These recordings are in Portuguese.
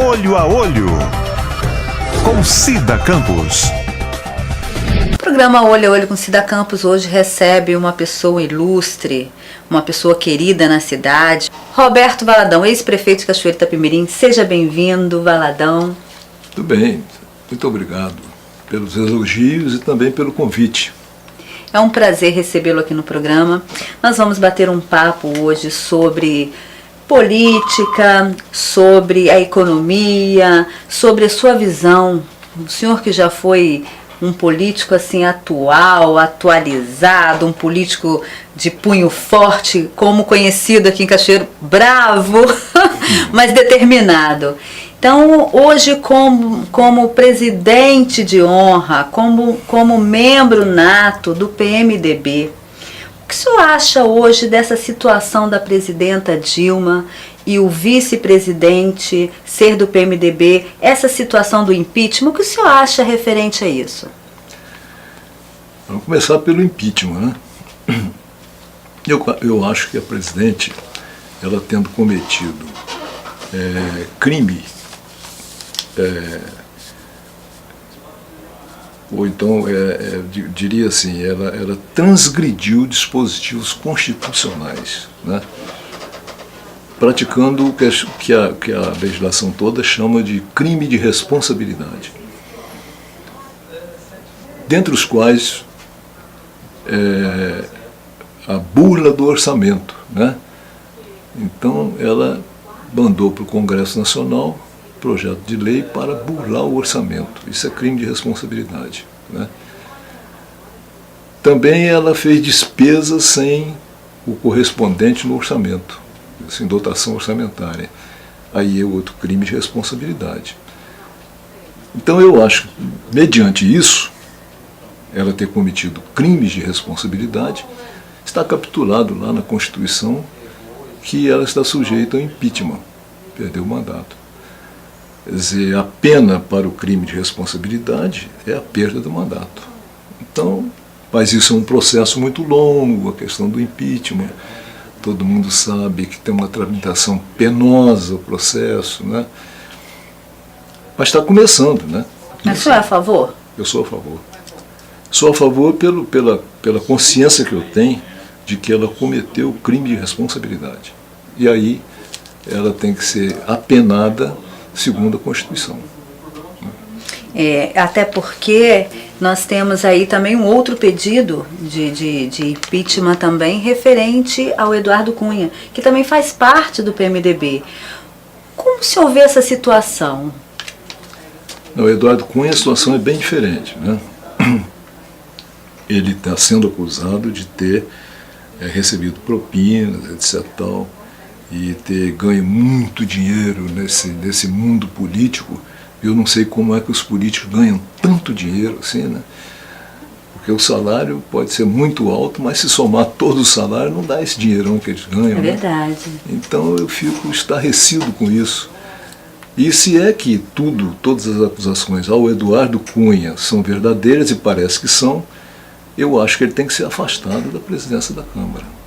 Olho a Olho, com Cida Campos. O programa Olho a Olho com Cida Campos hoje recebe uma pessoa ilustre, uma pessoa querida na cidade. Roberto Valadão, ex-prefeito de Cachoeiro de Itapemirim. Seja bem-vindo, Valadão. Tudo bem, muito obrigado pelos elogios e também pelo convite. É um prazer recebê-lo aqui no programa. Nós vamos bater um papo hoje sobre política, sobre a economia, sobre a sua visão. O senhor que já foi um político assim atual, atualizado, um político de punho forte, como conhecido aqui em Cachoeiro, bravo, mas determinado. Então, hoje, como presidente de honra, como membro nato do PMDB, o que o senhor acha hoje dessa situação da presidenta Dilma e o vice-presidente ser do PMDB, essa situação do impeachment? O que o senhor acha referente a isso? Vamos começar pelo impeachment, né? Eu acho que a presidente, ela tendo cometido crime, ou então, diria assim, ela transgrediu dispositivos constitucionais, né? Praticando o que a legislação toda chama de crime de responsabilidade, dentre os quais a burla do orçamento, né? Então ela mandou para o Congresso Nacional projeto de lei para burlar o orçamento. Isso é crime de responsabilidade, né? Também ela fez despesas sem o correspondente no orçamento, sem dotação orçamentária. Aí é outro crime de responsabilidade. Então eu acho que, mediante isso, ela ter cometido crimes de responsabilidade, está capturado lá na Constituição que ela está sujeita ao impeachment, perdeu o mandato. Quer dizer, a pena para o crime de responsabilidade é a perda do mandato. Então, mas isso é um processo muito longo, a questão do impeachment. Todo mundo sabe que tem uma tramitação penosa o processo, né? Mas está começando, né? Mas o senhor é a favor? Eu sou a favor. Sou a favor pela consciência que eu tenho de que ela cometeu crime de responsabilidade. E aí ela tem que ser apenada segundo a Constituição. Até porque nós temos aí também um outro pedido de impeachment também referente ao Eduardo Cunha, que também faz parte do PMDB. Como o senhor vê essa situação? No Eduardo Cunha a situação é bem diferente, né? Ele está sendo acusado de ter recebido propinas, etc. tal, e ter ganho muito dinheiro nesse mundo político. Eu não sei como é que os políticos ganham tanto dinheiro assim, né? Porque o salário pode ser muito alto, mas se somar todo o salário não dá esse dinheirão que eles ganham. É verdade. Né? Então eu fico estarrecido com isso. E se é que todas as acusações ao Eduardo Cunha são verdadeiras, e parece que são, eu acho que ele tem que ser afastado da presidência da Câmara.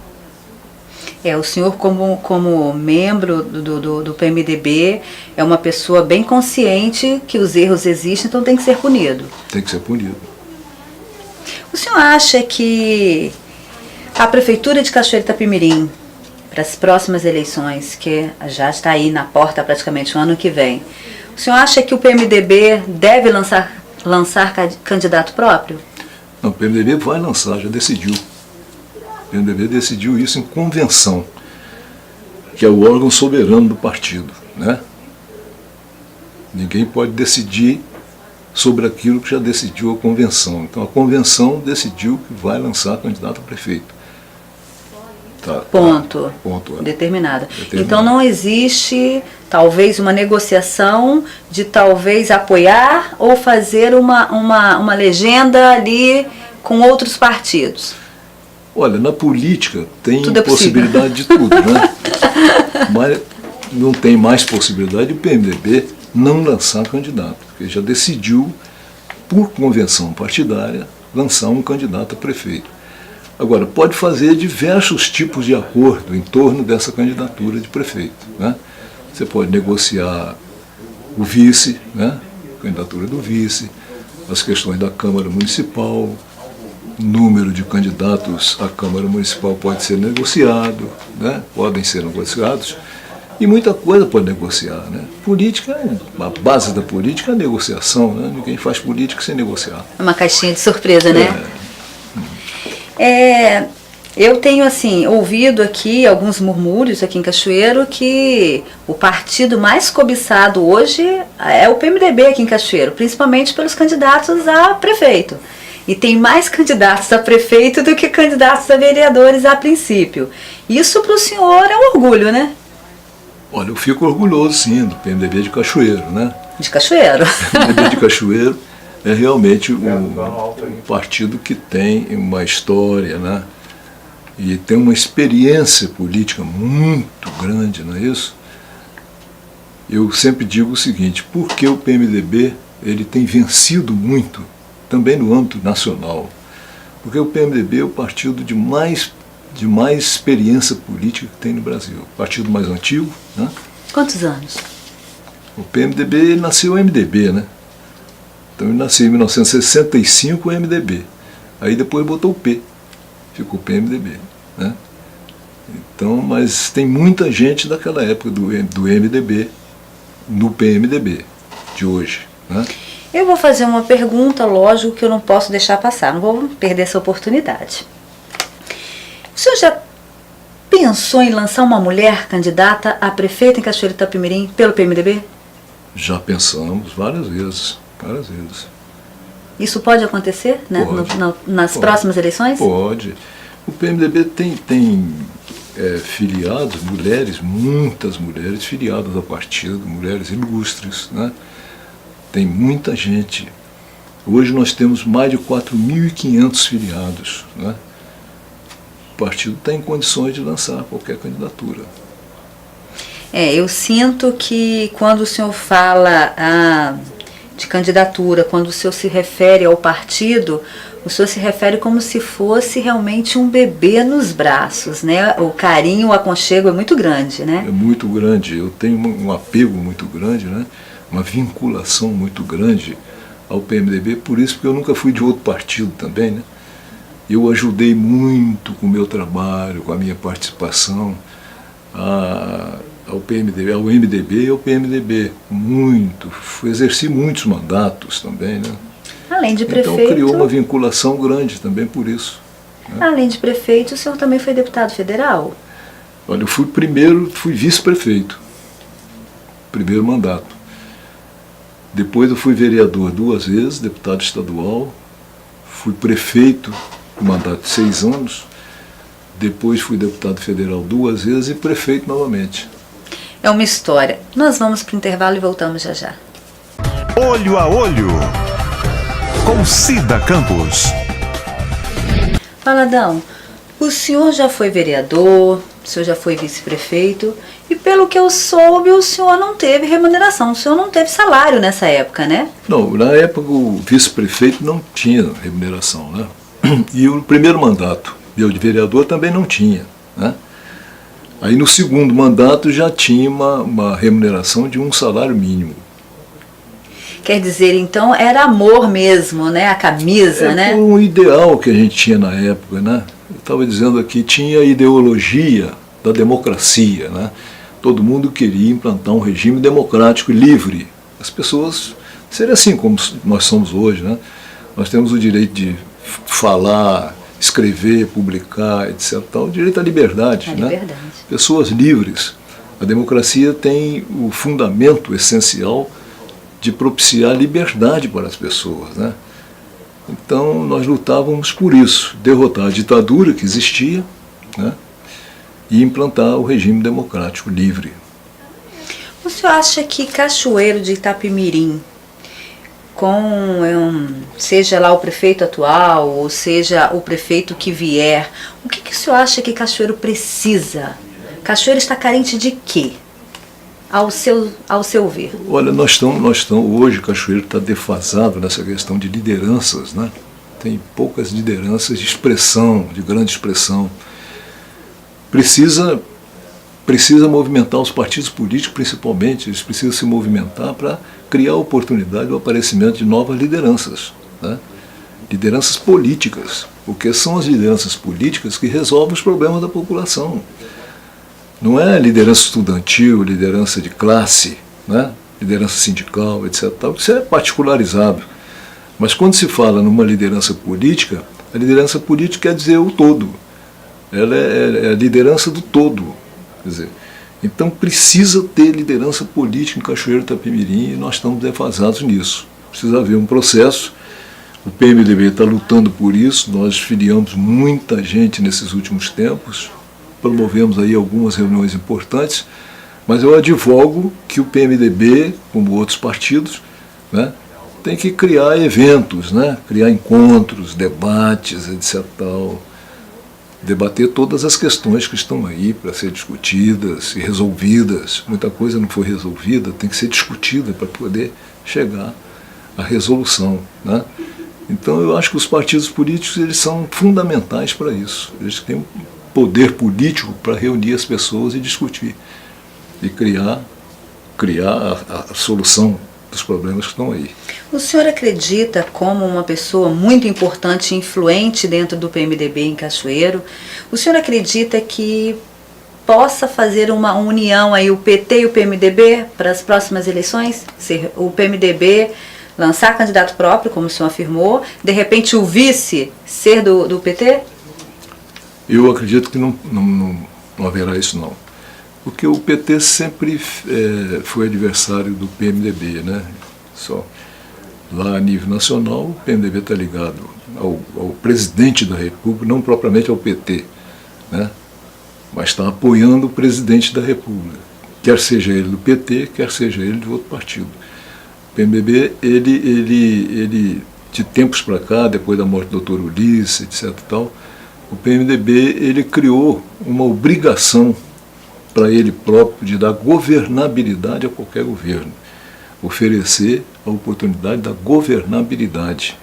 O senhor como membro do PMDB é uma pessoa bem consciente que os erros existem, então tem que ser punido. Tem que ser punido. O senhor acha que a Prefeitura de Cachoeiro de Itapemirim, para as próximas eleições, que já está aí na porta praticamente o ano que vem, o senhor acha que o PMDB deve lançar candidato próprio? Não, o PMDB vai lançar, já decidiu. O PMDB decidiu isso em convenção, que é o órgão soberano do partido, né? Ninguém pode decidir sobre aquilo que já decidiu a convenção. Então a convenção decidiu que vai lançar candidato a prefeito. Ponto. Determinado. Então não existe talvez uma negociação de talvez apoiar ou fazer uma legenda ali com outros partidos. Olha, na política tem tudo é possibilidade de tudo, né? Mas não tem mais possibilidade de o PMDB não lançar candidato, porque já decidiu, por convenção partidária, lançar um candidato a prefeito. Agora, pode fazer diversos tipos de acordo em torno dessa candidatura de prefeito, né? Você pode negociar o vice, né? Candidatura do vice, as questões da Câmara Municipal, número de candidatos à Câmara Municipal pode ser negociado, né? Podem ser negociados, e muita coisa pode negociar, né? Política, a base da política é a negociação, né? Ninguém faz política sem negociar. É uma caixinha de surpresa, né? Eu tenho, assim, ouvido aqui alguns murmúrios aqui em Cachoeiro que o partido mais cobiçado hoje é o PMDB aqui em Cachoeiro, principalmente pelos candidatos a prefeito. E tem mais candidatos a prefeito do que candidatos a vereadores a princípio. Isso para o senhor é um orgulho, né? Olha, eu fico orgulhoso, sim, do PMDB de Cachoeiro, né? De Cachoeiro. O PMDB de Cachoeiro é realmente um partido que tem uma história, né? E tem uma experiência política muito grande, não é isso? Eu sempre digo o seguinte, por que o PMDB ele tem vencido muito, também no âmbito nacional? Porque o PMDB é o partido de mais experiência política que tem no Brasil. O partido mais antigo, né? Quantos anos? O PMDB ele nasceu o MDB, né? Então ele nasceu em 1965 o MDB. Aí depois botou o P. Ficou PMDB, né? Então, mas tem muita gente daquela época do MDB no PMDB de hoje, né? Eu vou fazer uma pergunta, lógico que eu não posso deixar passar, não vou perder essa oportunidade. O senhor já pensou em lançar uma mulher candidata a prefeita em Cachoeiro de Itapemirim pelo PMDB? Já pensamos várias vezes, várias vezes. Isso pode acontecer, né? Pode. Nas próximas eleições? Pode. O PMDB tem filiados, mulheres, muitas mulheres filiadas ao partido, mulheres ilustres, né? Tem muita gente. Hoje nós temos mais de 4.500 filiados, né? O partido está em condições de lançar qualquer candidatura. Eu sinto que quando o senhor fala de candidatura, quando o senhor se refere ao partido, o senhor se refere como se fosse realmente um bebê nos braços, né? O carinho, o aconchego é muito grande, né? É muito grande, eu tenho um apego muito grande, né? Uma vinculação muito grande ao PMDB, por isso que eu nunca fui de outro partido também, né? Eu ajudei muito com o meu trabalho, com a minha participação ao PMDB, ao MDB e ao PMDB, muito. Exerci muitos mandatos também, né? Além de prefeito... Então criou uma vinculação grande também por isso, né? Além de prefeito, o senhor também foi deputado federal? Olha, eu fui vice-prefeito, primeiro mandato. Depois eu fui vereador 2 vezes, deputado estadual, fui prefeito, mandato de 6 anos, depois fui deputado federal 2 vezes e prefeito novamente. É uma história. Nós vamos para o intervalo e voltamos já já. Olho a Olho, com Cida Campos. Paladão, o senhor já foi vereador, o senhor já foi vice-prefeito e pelo que eu soube o senhor não teve remuneração, o senhor não teve salário nessa época, né? Não, na época o vice-prefeito não tinha remuneração, né? E o primeiro mandato, eu de vereador também não tinha, né? Aí no segundo mandato já tinha uma remuneração de um salário mínimo. Quer dizer, então era amor mesmo, né? A camisa, né? Um ideal que a gente tinha na época, né? Eu estava dizendo aqui, tinha a ideologia da democracia, né? Todo mundo queria implantar um regime democrático e livre. As pessoas, seria assim como nós somos hoje, né? Nós temos o direito de falar, escrever, publicar, etc. O direito à liberdade, A né? liberdade. Pessoas livres. A democracia tem o fundamento essencial de propiciar liberdade para as pessoas, né? Então nós lutávamos por isso, derrotar a ditadura que existia, né? E implantar o regime democrático livre. O senhor acha que Cachoeiro de Itapemirim, seja lá o prefeito atual, ou seja o prefeito que vier, o que o senhor acha que Cachoeiro precisa? Cachoeiro está carente de quê? Ao seu ver? Olha, nós estamos hoje Cachoeiro está defasado nessa questão de lideranças, né? Tem poucas lideranças de expressão, de grande expressão. Precisa precisa movimentar os partidos políticos, principalmente, eles precisam se movimentar para criar a oportunidade do aparecimento de novas lideranças, né? Lideranças políticas, porque são as lideranças políticas que resolvem os problemas da população. Não é liderança estudantil, liderança de classe, né? Liderança sindical, etc. Isso é particularizado. Mas quando se fala numa liderança política, a liderança política quer dizer o todo. Ela é a liderança do todo. Quer dizer, então precisa ter liderança política em Cachoeiro do Itapemirim e nós estamos defasados nisso. Precisa haver um processo. O PMDB está lutando por isso, nós filiamos muita gente nesses últimos tempos, promovemos aí algumas reuniões importantes, mas eu advogo que o PMDB, como outros partidos, né, tem que criar eventos, né, criar encontros, debates, etc. Tal, debater todas as questões que estão aí para ser discutidas e resolvidas. Muita coisa não foi resolvida, tem que ser discutida para poder chegar à resolução, né? Então eu acho que os partidos políticos eles são fundamentais para isso. Eles têm um poder político para reunir as pessoas e discutir e criar a solução dos problemas que estão aí. O senhor acredita, como uma pessoa muito importante e influente dentro do PMDB em Cachoeiro, o senhor acredita que possa fazer uma união aí, o PT e o PMDB, para as próximas eleições? O PMDB lançar candidato próprio, como o senhor afirmou, de repente o vice ser do PT? Eu acredito que não haverá isso não. Porque o PT sempre foi adversário do PMDB, né? Só. Lá a nível nacional, o PMDB está ligado ao presidente da República, não propriamente ao PT, né? Mas está apoiando o presidente da República, quer seja ele do PT, quer seja ele de outro partido. O PMDB, ele de tempos para cá, depois da morte do Dr. Ulisses, etc. Tal, o PMDB ele criou uma obrigação para ele próprio de dar governabilidade a qualquer governo, oferecer a oportunidade da governabilidade.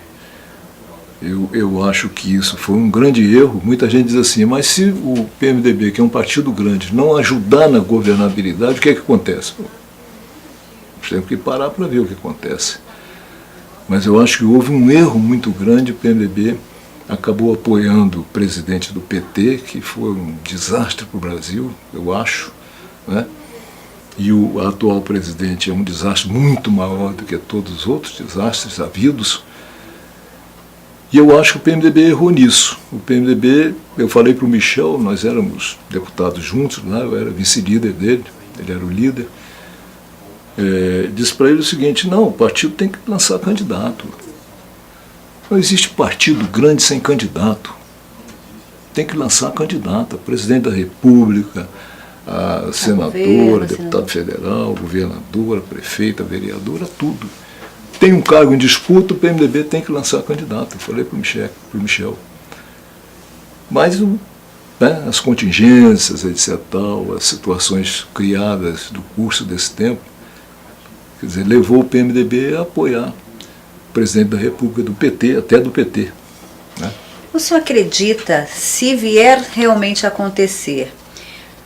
Eu acho que isso foi um grande erro. Muita gente diz assim, mas se o PMDB, que é um partido grande, não ajudar na governabilidade, o que é que acontece? Temos que parar para ver o que acontece. Mas eu acho que houve um erro muito grande. O PMDB acabou apoiando o presidente do PT, que foi um desastre para o Brasil, eu acho, né? E o atual presidente é um desastre muito maior do que todos os outros desastres havidos. E eu acho que o PMDB errou nisso. O PMDB, eu falei para o Michel, nós éramos deputados juntos lá, eu era vice-líder dele, ele era o líder. Disse para ele o seguinte, não, o partido tem que lançar candidato. Não existe partido grande sem candidato. Tem que lançar candidato. O presidente da República, a senadora, deputado federal, governadora, prefeita, vereadora, tudo. Tem um cargo em disputa, o PMDB tem que lançar candidato. Eu falei para o Michel. Mas as contingências, etc., as situações criadas do curso desse tempo, quer dizer, levou o PMDB a apoiar o presidente da República do PT, até do PT. Né? O senhor acredita, se vier realmente a acontecer,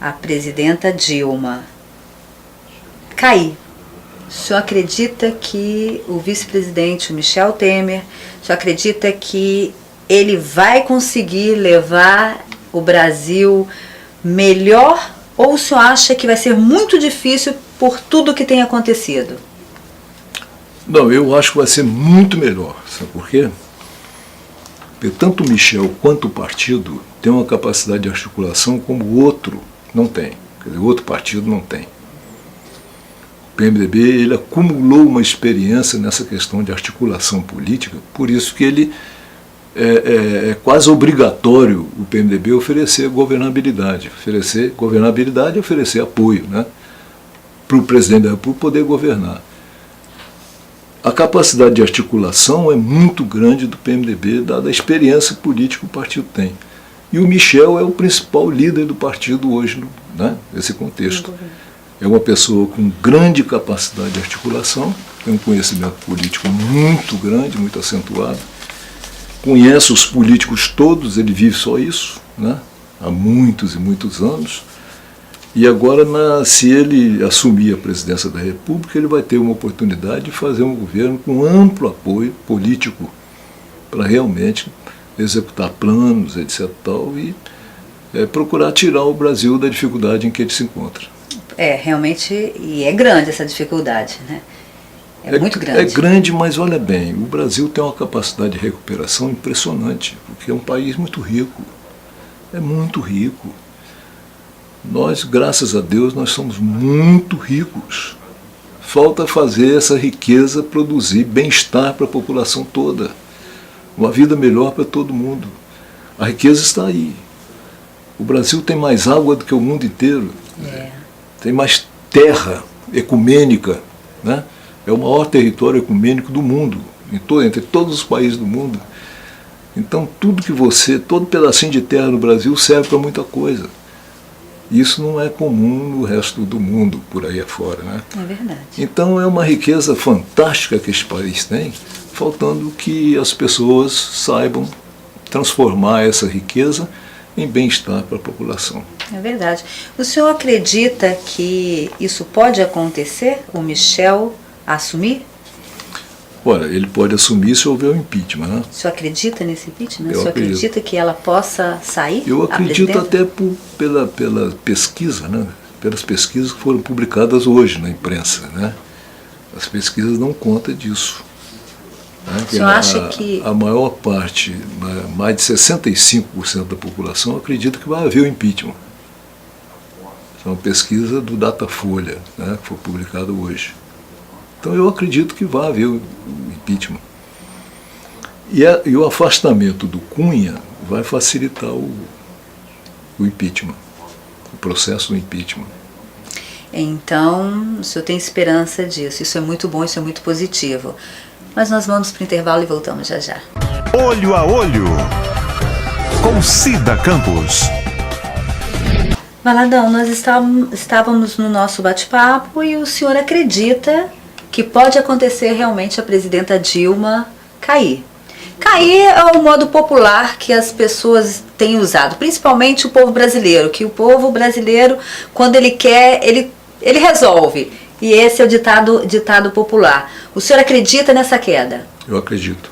a presidenta Dilma cair, o senhor acredita que o vice-presidente, o Michel Temer, o senhor acredita que ele vai conseguir levar o Brasil melhor, ou o senhor acha que vai ser muito difícil por tudo que tem acontecido? Não, eu acho que vai ser muito melhor. Sabe por quê? Porque tanto o Michel quanto o partido têm uma capacidade de articulação como o outro não tem. Quer dizer, o outro partido não tem. O PMDB ele acumulou uma experiência nessa questão de articulação política, por isso que ele é quase obrigatório o PMDB oferecer governabilidade. Oferecer governabilidade e oferecer apoio, né, para o presidente da República poder governar. A capacidade de articulação é muito grande do PMDB, dada a experiência política que o partido tem. E o Michel é o principal líder do partido hoje, né, nesse contexto. É uma pessoa com grande capacidade de articulação, tem um conhecimento político muito grande, muito acentuado, conhece os políticos todos, ele vive só isso, né, há muitos e muitos anos, E agora, se ele assumir a presidência da República, ele vai ter uma oportunidade de fazer um governo com amplo apoio político para realmente executar planos, etc. e procurar tirar o Brasil da dificuldade em que ele se encontra. Realmente, e é grande essa dificuldade, né? É muito grande. É grande, mas olha bem, o Brasil tem uma capacidade de recuperação impressionante, porque é um país muito rico. É muito rico. Nós, graças a Deus, nós somos muito ricos. Falta fazer essa riqueza produzir bem-estar para a população toda. Uma vida melhor para todo mundo. A riqueza está aí. O Brasil tem mais água do que o mundo inteiro. Tem mais terra ecumênica, né? É o maior território ecumênico do mundo, entre todos os países do mundo. Então todo pedacinho de terra no Brasil serve para muita coisa. Isso não é comum no resto do mundo, por aí afora, né? É verdade. Então é uma riqueza fantástica que este país tem, faltando que as pessoas saibam transformar essa riqueza em bem-estar para a população. É verdade. O senhor acredita que isso pode acontecer, o Michel assumir? Olha, ele pode assumir se houver o impeachment, né? O senhor acredita nesse impeachment? Eu o senhor acredito. Acredita que ela possa sair? Eu acredito até pela pesquisa, né? Pelas pesquisas que foram publicadas hoje na imprensa, né? As pesquisas dão conta disso. Né? O senhor acha que... A maior parte, mais de 65% da população acredita que vai haver o impeachment. Isso é uma pesquisa do Datafolha, né? Que foi publicada hoje. Então eu acredito que vai haver o impeachment. E o afastamento do Cunha vai facilitar o impeachment, o processo do impeachment. Então, o senhor tem esperança disso. Isso é muito bom, isso é muito positivo. Mas nós vamos para o intervalo e voltamos já já. Olho a Olho, com Cida Campos. Valadão, nós estávamos no nosso bate-papo e o senhor acredita que pode acontecer realmente a presidenta Dilma cair. Cair é o modo popular que as pessoas têm usado, principalmente o povo brasileiro, que o povo brasileiro, quando ele quer, ele resolve. E esse é o ditado popular. O senhor acredita nessa queda? Eu acredito.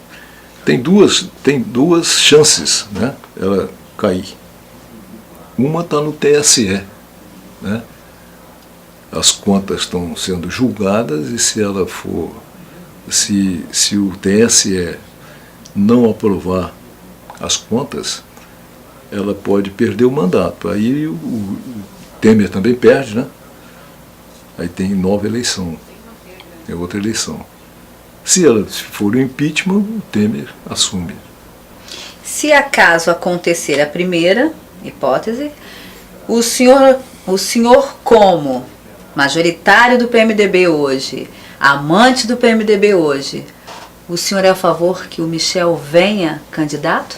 Tem duas chances, né, ela cair. Uma está no TSE, né? As contas estão sendo julgadas e se ela for, se o TSE não aprovar as contas, ela pode perder o mandato. Aí o Temer também perde, né? Aí tem nova eleição, é outra eleição. Se for o impeachment, o Temer assume. Se acaso acontecer a primeira hipótese, o senhor como majoritário do PMDB hoje, amante do PMDB hoje, o senhor é a favor que o Michel venha candidato?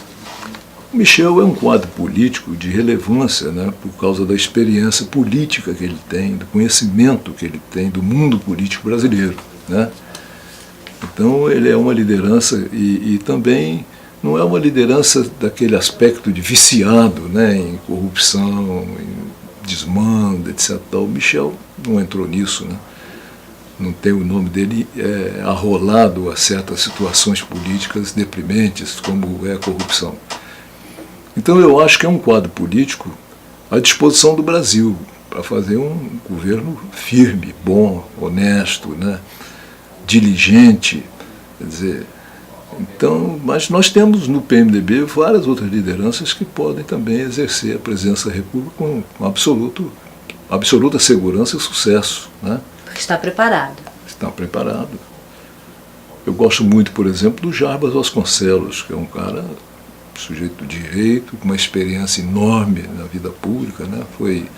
O Michel é um quadro político de relevância, né, por causa da experiência política que ele tem, do conhecimento que ele tem do mundo político brasileiro, né? Então ele é uma liderança e também não é uma liderança daquele aspecto de viciado, né, em corrupção, em desmando, etc. O Michel não entrou nisso, né? Não tem o nome dele arrolado a certas situações políticas deprimentes, como é a corrupção. Então eu acho que é um quadro político à disposição do Brasil para fazer um governo firme, bom, honesto, né, diligente, quer dizer. Então, mas nós temos no PMDB várias outras lideranças que podem também exercer a presidência da República com absoluta segurança e sucesso, né? Está preparado. Está preparado. Eu gosto muito, por exemplo, do Jarbas Vasconcelos, que é um cara, sujeito de direito, com uma experiência enorme na vida pública, né? Foi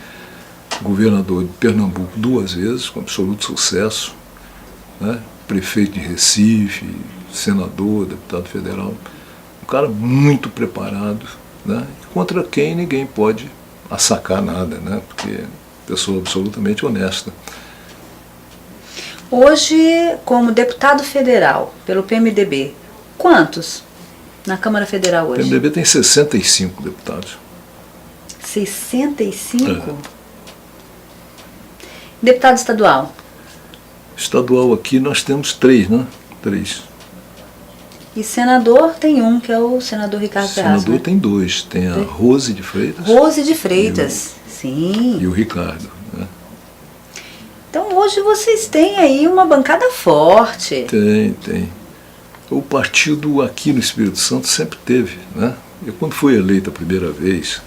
governador de Pernambuco 2 vezes, com absoluto sucesso, né? Prefeito de Recife, senador, deputado federal. Um cara muito preparado, né? Contra quem ninguém pode assacar nada, né? Porque é pessoa absolutamente honesta. Hoje, como deputado federal pelo PMDB, quantos na Câmara Federal hoje? O PMDB tem 65 deputados. 65? Deputado estadual? Estadual aqui nós temos 3, né? 3. E senador tem um, que é o senador Ricardo Ferraz. Senador tem 2. Tem a Rose de Freitas. Rose de Freitas, sim. E o Ricardo. Né? Então hoje vocês têm aí uma bancada forte. Tem. O partido aqui no Espírito Santo sempre teve. Né? Eu, quando fui eleito a primeira vez,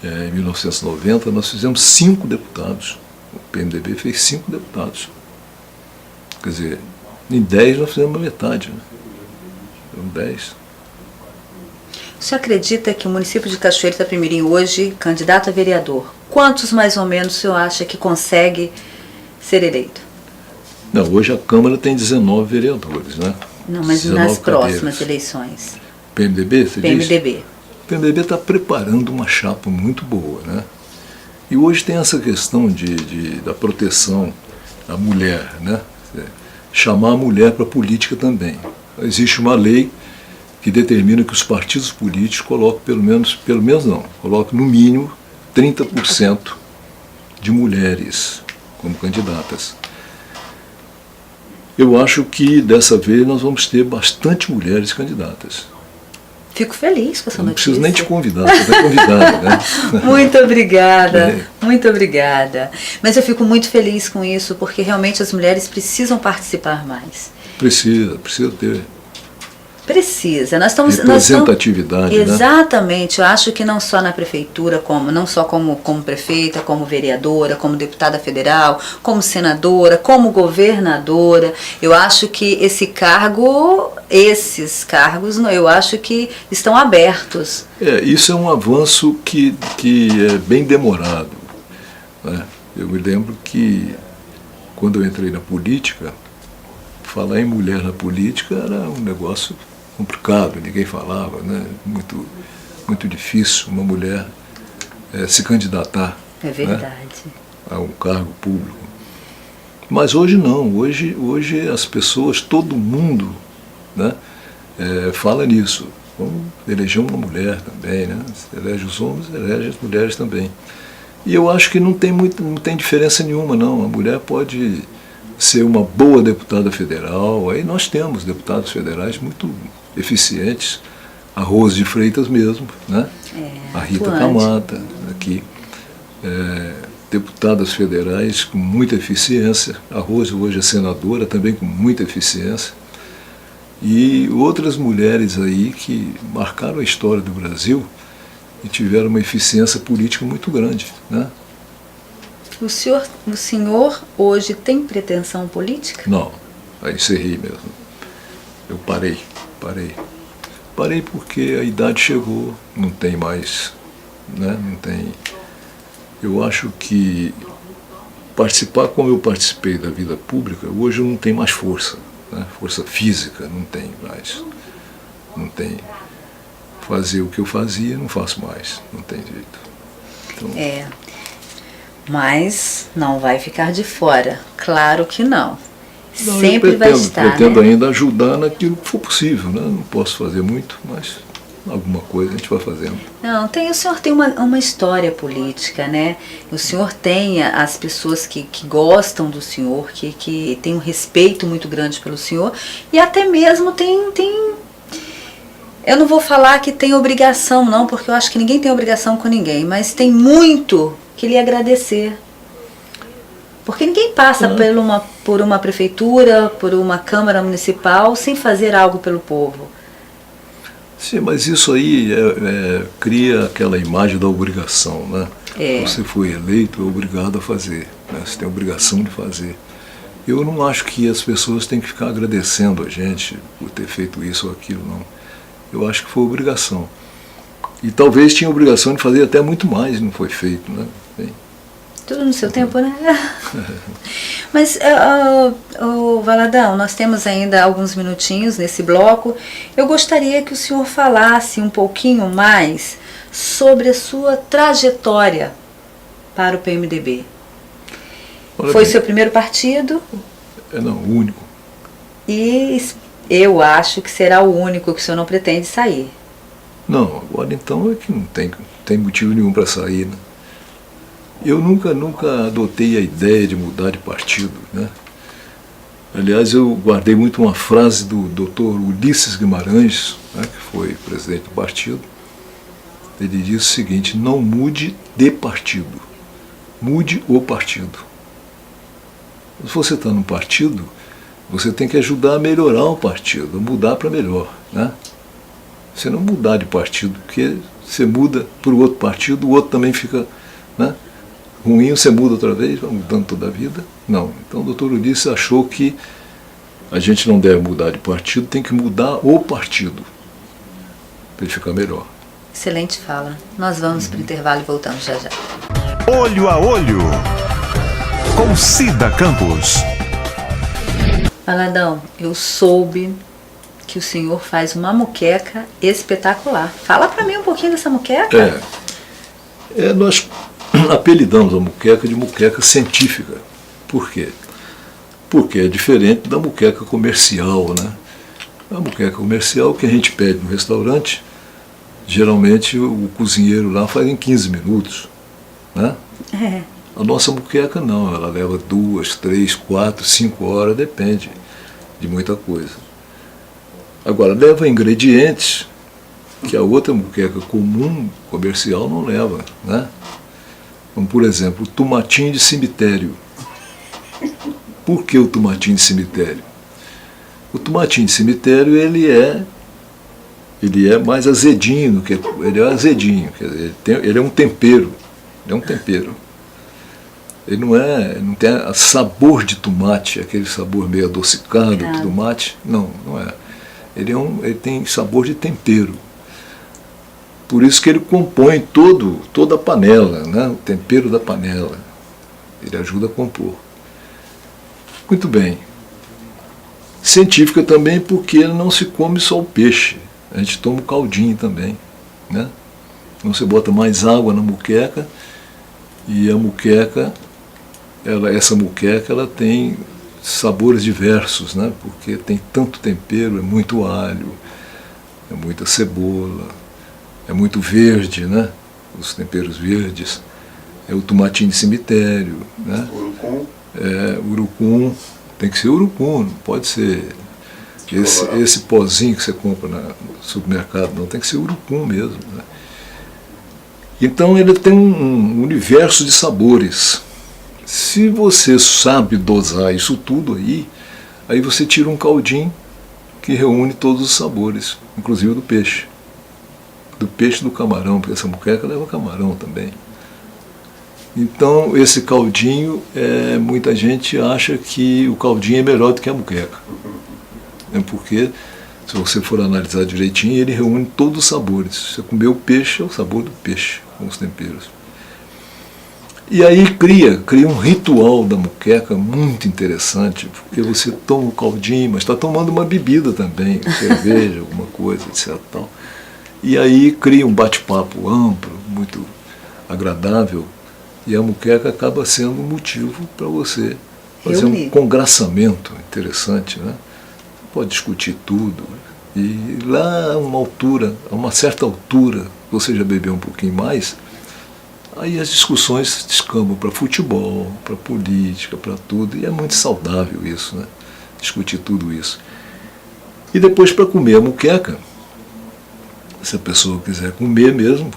em 1990, nós fizemos 5 deputados. O PMDB fez 5 deputados. Quer dizer, em 10 nós fizemos a metade. Né? Eram 10. O senhor acredita que o município de Cachoeiro de Itapemirim hoje, candidato a vereador, quantos mais ou menos o senhor acha que consegue ser eleito? Não, hoje a Câmara tem 19 vereadores, né? Não, mas 19 nas próximas cadeiras. eleições. PMDB, você diz? PMDB. O PMDB está preparando uma chapa muito boa, né? E hoje tem essa questão da proteção à mulher, né? Chamar a mulher para a política também. Existe uma lei que determina que os partidos políticos coloquem coloquem no mínimo 30% de mulheres como candidatas. Eu acho que dessa vez nós vamos ter bastante mulheres candidatas. Fico feliz com essa Eu não notícia. preciso nem te convidar, você está convidada, né? Muito obrigada, muito obrigada. Mas eu fico muito feliz com isso, porque realmente as mulheres precisam participar mais. Precisa ter Precisa. Nós estamos representatividade, né? Exatamente. Eu acho que não só na prefeitura, não só como prefeita, como vereadora, como deputada federal, como senadora, como governadora. Eu acho que esses cargos, eu acho que estão abertos. Isso é um avanço que é bem demorado, né? Eu me lembro que quando eu entrei na política, falar em mulher na política era um negócio complicado, ninguém falava, né? Muito difícil uma mulher se candidatar, É verdade. Né? A um cargo público. Mas hoje não, hoje as pessoas, todo mundo, né, fala nisso. Vamos eleger uma mulher também, né? Se elege os homens, elege as mulheres também. E eu acho que não tem diferença nenhuma, não. A mulher pode ser uma boa deputada federal. Aí nós temos deputados federais muito eficientes, a Rose de Freitas mesmo, né? A Rita Camata, aqui, deputadas federais com muita eficiência, a Rose hoje é senadora também com muita eficiência, e outras mulheres aí que marcaram a história do Brasil e tiveram uma eficiência política muito grande, né? O senhor hoje tem pretensão política? Não, aí encerrei mesmo. Eu parei porque a idade chegou, não tem mais, né? Não tem. Eu acho que participar como eu participei da vida pública, hoje eu não tenho mais força, né? Força física, não tenho mais. Não tem. Fazer o que eu fazia, não faço mais, não tem jeito. Então, mas não vai ficar de fora, claro que não. Não, Sempre vai estar. Pretendo né? ainda ajudar naquilo que for possível, né? Não posso fazer muito, mas alguma coisa a gente vai fazendo. Não, o senhor tem uma história política, né? O senhor tem as pessoas que gostam do senhor, que tem um respeito muito grande pelo senhor, e até mesmo tem. Eu não vou falar que tem obrigação, não, porque eu acho que ninguém tem obrigação com ninguém, mas tem muito que lhe agradecer. Porque ninguém passa por uma prefeitura, por uma Câmara Municipal, sem fazer algo pelo povo. Sim, mas isso aí cria aquela imagem da obrigação, né? Você foi eleito, é obrigado a fazer, né? Você tem a obrigação de fazer. Eu não acho que as pessoas têm que ficar agradecendo a gente por ter feito isso ou aquilo, não. Eu acho que foi obrigação. E talvez tinha a obrigação de fazer até muito mais, não foi feito, né? Tudo no seu tempo, né? Mas, Valadão, nós temos ainda alguns minutinhos nesse bloco. Eu gostaria que o senhor falasse um pouquinho mais sobre a sua trajetória para o PMDB. Foi seu primeiro partido? Não, o único. E eu acho que será o único que o senhor não pretende sair. Não, agora então é que não tem motivo nenhum para sair, né? Eu nunca adotei a ideia de mudar de partido, né? Aliás, eu guardei muito uma frase do Dr. Ulisses Guimarães, né, que foi presidente do partido. Ele disse o seguinte: não mude de partido, mude o partido. Se você está num partido, você tem que ajudar a melhorar o partido, a mudar para melhor, né? Você não mudar de partido, porque você muda para o outro partido, o outro também fica, né, ruim, você muda outra vez, vai mudando toda a vida. Não. Então o doutor Ulisses achou que a gente não deve mudar de partido, tem que mudar o partido, para ele ficar melhor. Excelente fala. Nós vamos para o intervalo e voltamos já já. Olho a Olho, com Cida Campos. Valadão, eu soube que o senhor faz uma moqueca espetacular. Fala para mim um pouquinho dessa moqueca. Nós apelidamos a moqueca de moqueca científica. Por quê? Porque é diferente da moqueca comercial, né? A moqueca comercial que a gente pede no restaurante, geralmente o cozinheiro lá faz em 15 minutos, né? A nossa moqueca não, ela leva 2, 3, 4, 5 horas, depende de muita coisa. Agora, leva ingredientes que a outra moqueca comum, comercial, não leva, né? Como, por exemplo, o tomatinho de cemitério. Por que o tomatinho de cemitério? O tomatinho de cemitério, ele é mais azedinho, ele é azedinho, quer dizer, ele é um tempero, Ele não tem sabor de tomate, aquele sabor meio adocicado de tomate, não é. Ele tem sabor de tempero. Por isso que ele compõe toda a panela, né? O tempero da panela. Ele ajuda a compor. Muito bem. Científica também porque não se come só o peixe. A gente toma o caldinho também, né? Então você bota mais água na moqueca e a moqueca, essa moqueca, ela tem sabores diversos, né? Porque tem tanto tempero, é muito alho, é muita cebola, é muito verde, né? Os temperos verdes, é o tomatinho de cemitério, né? Urucum. Urucum, tem que ser urucum, não pode ser esse pozinho que você compra no supermercado, não, tem que ser urucum mesmo, né? Então ele tem um universo de sabores. Se você sabe dosar isso tudo aí você tira um caldinho que reúne todos os sabores, inclusive do peixe. Do peixe e do camarão, porque essa moqueca leva camarão também. Então esse caldinho, muita gente acha que o caldinho é melhor do que a moqueca. Porque se você for analisar direitinho, ele reúne todos os sabores. Se você comer o peixe, é o sabor do peixe, com os temperos. E aí cria um ritual da moqueca muito interessante, porque você toma o caldinho, mas está tomando uma bebida também, cerveja, alguma coisa, etc. Tal. E aí cria um bate-papo amplo, muito agradável, e a moqueca acaba sendo um motivo para você fazer um congraçamento interessante, né? Você pode discutir tudo, e lá a uma certa altura, você já bebeu um pouquinho mais, aí as discussões descambam para futebol, para política, para tudo, e é muito saudável isso, né? Discutir tudo isso. E depois, para comer a moqueca, se a pessoa quiser comer mesmo,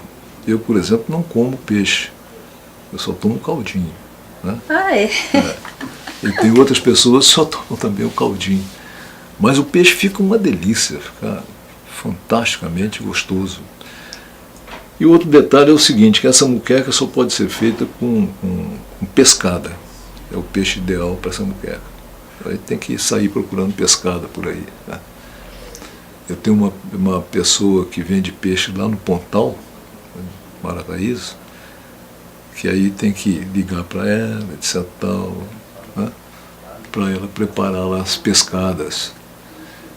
eu, por exemplo, não como peixe, eu só tomo caldinho, né? E tem outras pessoas que só tomam também o caldinho. Mas o peixe fica uma delícia, fica fantasticamente gostoso. E outro detalhe é o seguinte, que essa moqueca só pode ser feita com pescada. É o peixe ideal para essa moqueca. Aí tem que sair procurando pescada por aí, né? Eu tenho uma pessoa que vende peixe lá no Pontal, Marataízes, que aí tem que ligar para ela, etc. Tal, né? Para ela preparar lá as pescadas.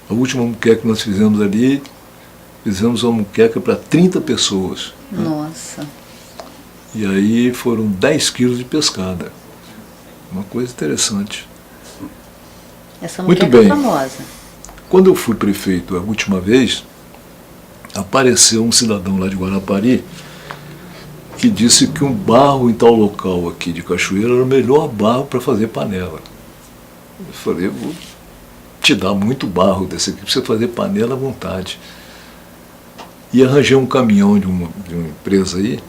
A última moqueca que nós fizemos ali, fizemos uma moqueca para 30 pessoas. Nossa. Né? E aí foram 10 quilos de pescada. Uma coisa interessante. Essa moqueca é famosa. Quando eu fui prefeito a última vez, apareceu um cidadão lá de Guarapari que disse que um barro em tal local aqui de Cachoeira era o melhor barro para fazer panela. Eu falei, eu vou te dar muito barro desse aqui para você fazer panela à vontade. E arranjei um caminhão de uma empresa aí,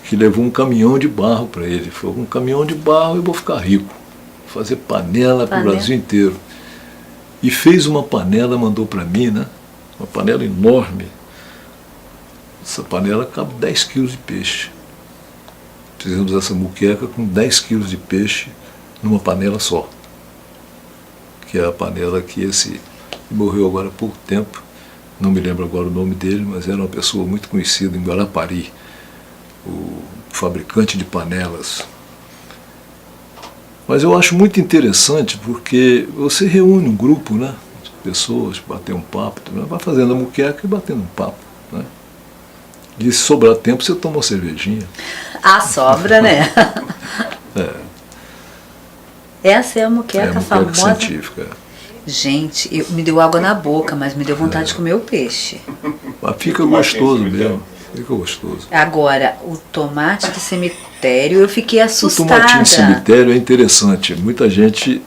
que levou um caminhão de barro para ele. Ele falou, um caminhão de barro eu vou ficar rico. Vou fazer panela para o Brasil inteiro. E fez uma panela, mandou para mim, né? Uma panela enorme. Essa panela cabe 10 quilos de peixe. Fizemos essa muqueca com 10 quilos de peixe numa panela só. Que é a panela que esse morreu agora há pouco tempo. Não me lembro agora o nome dele, mas era uma pessoa muito conhecida em Guarapari, o fabricante de panelas. Mas eu acho muito interessante porque você reúne um grupo, né, de pessoas, bater um papo, vai fazendo a muqueca e batendo um papo, né? E se sobrar tempo, você toma uma cervejinha. Ah, sobra, né? É. Essa é a muqueca famosa. Científica. Gente, me deu água na boca, mas me deu vontade de comer o peixe. Mas fica gostoso mesmo. Fica gostoso. Agora, o tomate de cemitério, eu fiquei assustada. O tomatinho de cemitério é interessante. Muita gente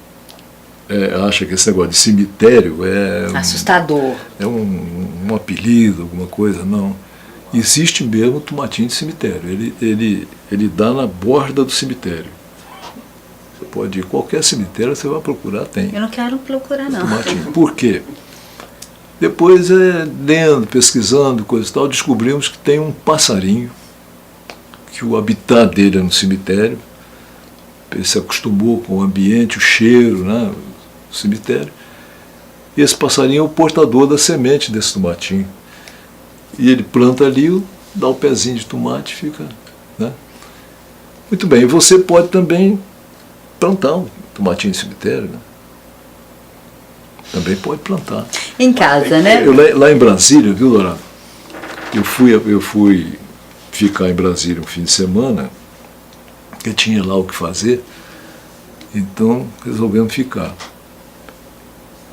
acha que esse negócio de cemitério é assustador. É um apelido, alguma coisa. Não. Existe mesmo o tomatinho de cemitério. Ele dá na borda do cemitério. Você pode ir, qualquer cemitério você vai procurar, tem. Eu não quero procurar, não. Tomatinho. Por quê? Depois, lendo, pesquisando, coisa e tal, descobrimos que tem um passarinho, que o habitat dele é no cemitério. Ele se acostumou com o ambiente, o cheiro, né, do cemitério. E esse passarinho é o portador da semente desse tomatinho. E ele planta ali, dá o pezinho de tomate, fica, né? Muito bem, e você pode também plantar um tomatinho de cemitério, né? Também pode plantar. Em casa, né? Lá em Brasília, viu, Dourado? Eu fui ficar em Brasília um fim de semana, porque tinha lá o que fazer, então resolvemos ficar.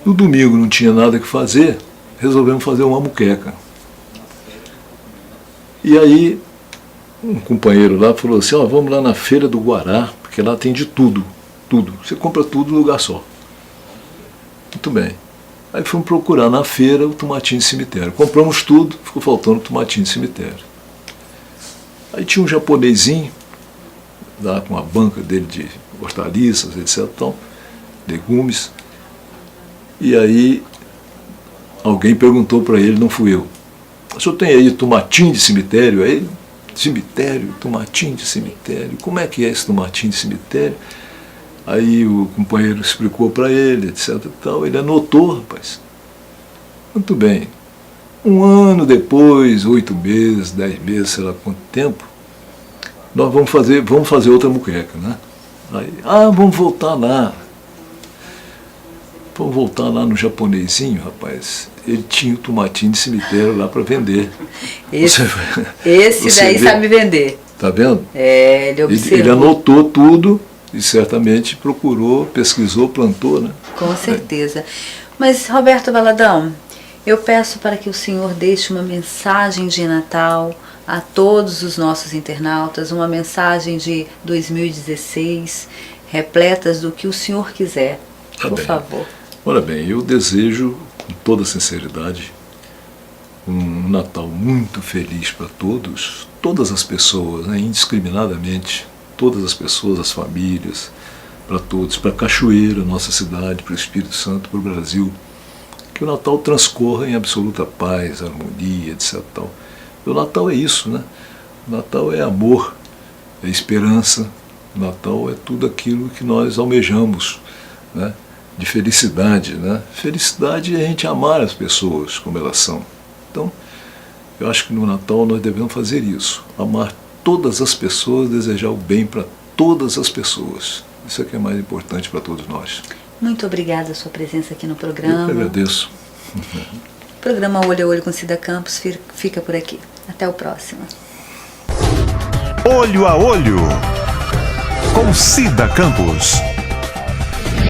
No domingo não tinha nada que fazer, resolvemos fazer uma muqueca. E aí, um companheiro lá falou assim, vamos lá na Feira do Guará, porque lá tem de tudo, tudo. Você compra tudo num lugar só. Muito bem. Aí fomos procurar na feira o tomatinho de cemitério. Compramos tudo, ficou faltando o tomatinho de cemitério. Aí tinha um japonesinho, lá com a banca dele de hortaliças, etc. Então, legumes. E aí, alguém perguntou para ele, não fui eu. O senhor tem aí tomatinho de cemitério? Aí, cemitério, tomatinho de cemitério. Como é que é esse tomatinho de cemitério? Aí o companheiro explicou para ele, etc. Tal. Ele anotou, rapaz. Muito bem. Um ano depois, 8 meses, 10 meses, sei lá quanto tempo, nós vamos fazer outra muqueca, né? Aí, vamos voltar lá. Vamos voltar lá no japonesinho, rapaz. Ele tinha o tomatinho de cemitério lá para vender. Esse daí sabe vender. Tá vendo? Ele observou. Ele anotou tudo e certamente procurou, pesquisou, plantou, né? Com certeza. Mas, Roberto Valadão, eu peço para que o senhor deixe uma mensagem de Natal a todos os nossos internautas, uma mensagem de 2016, repletas do que o senhor quiser, por favor. Ora bem, eu desejo, com toda sinceridade, um Natal muito feliz para todos, todas as pessoas, né, indiscriminadamente, todas as pessoas, as famílias, para todos, para Cachoeira, nossa cidade, para o Espírito Santo, para o Brasil. Que o Natal transcorra em absoluta paz, harmonia, etc. Tal. O Natal é isso, né? O Natal é amor, é esperança, o Natal é tudo aquilo que nós almejamos, né? De felicidade, né? Felicidade é a gente amar as pessoas como elas são. Então, eu acho que no Natal nós devemos fazer isso, amar todas as pessoas, desejar o bem para todas as pessoas. Isso é que é mais importante para todos nós. Muito obrigada a sua presença aqui no programa. Eu que agradeço. O programa Olho a Olho com Cida Campos fica por aqui. Até o próximo. Olho a Olho com Cida Campos.